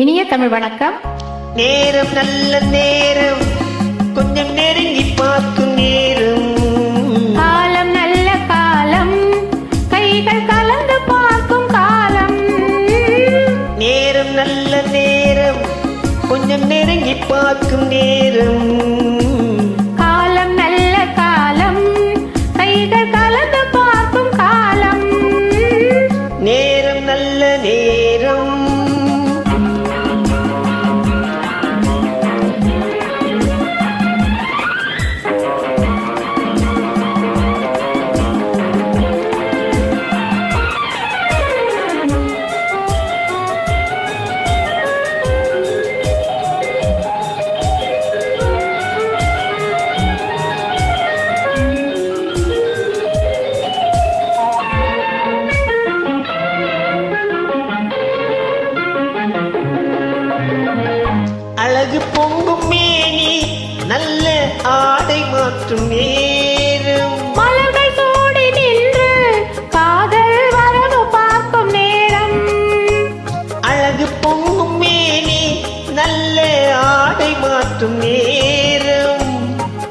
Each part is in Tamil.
இனிய தமிழ் வணக்கம். நேரம் நல்ல நேரம், கொஞ்சம் நெருங்கி பார்க்கும் நேரம். காலம் நல்ல காலம், கைகள் கலந்து பார்க்கும் காலம். நேரம் நல்ல நேரம், கொஞ்சம் நெருங்கி பார்க்கும் நேரம். காலம் நல்ல காலம், கைகள் கலந்து பார்க்கும் காலம். நேரம் நல்ல நேரம். அழகு பொங்கும் மேனி, நல்ல ஆடை மாற்றும் நேரம். மலர்கள் சூடி நின்று காதல் வரவு பார்க்கும் நேரம். அழகு பொங்கும் மேனி, நல்ல ஆடை மாற்றும் நேரம்.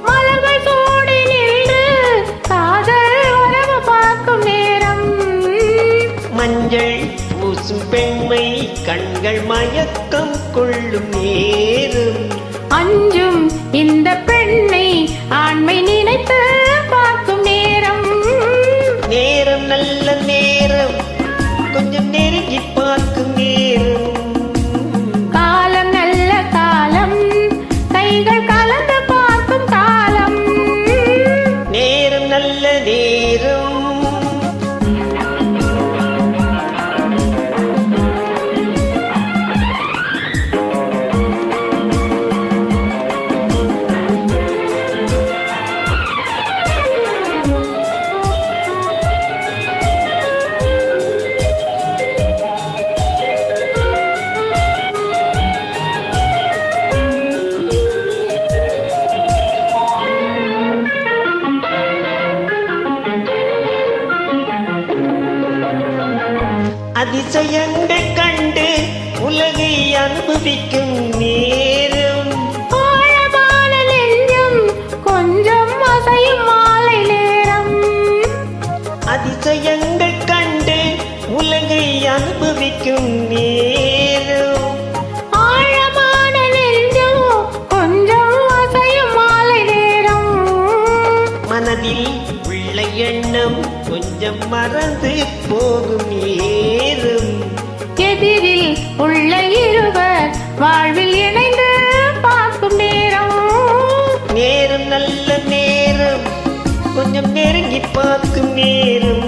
மலர்கள் சூடி நின்று காதல் வரவு பார்க்கும் நேரம். மஞ்சள் பூசும் பெண்மை, கண்கள் மயக்கம் கொள்ளும் நேரம். அஞ்சும் இந்த பெண்ணை ஆண்மை நினைத்து பார்க்கும் நேரம். நேரம் நல்ல நேரம், கொஞ்சம் நெருங்கி பார்க்கும் நேரம். காலம் நல்ல காலம், கைகள் கலந்து பார்க்கும் காலம். நேரம் நல்ல நேரம். அதிசயங்கள் கண்டு உலகை அனுபவிக்கும் நேரம். ஆழமான நெஞ்சம் கொஞ்சம் அசையும் மாலை நேரம். அதிசயங்கள் கண்டு உலகை அனுபவிக்கும் நேரம். ஆழமான நெஞ்சம் கொஞ்சம் அசையும் மாலை நேரம். மனதில் உள்ள எண்ணம் கொஞ்சம் மறந்து போகும் நேரம். எதிரில் உள்ள இருவர் வாழ்வில் இணைந்து பார்க்கும் நேரம். நேரம் நல்ல நேரம், கொஞ்சம் நெருங்கி பார்க்கும் நேரம்.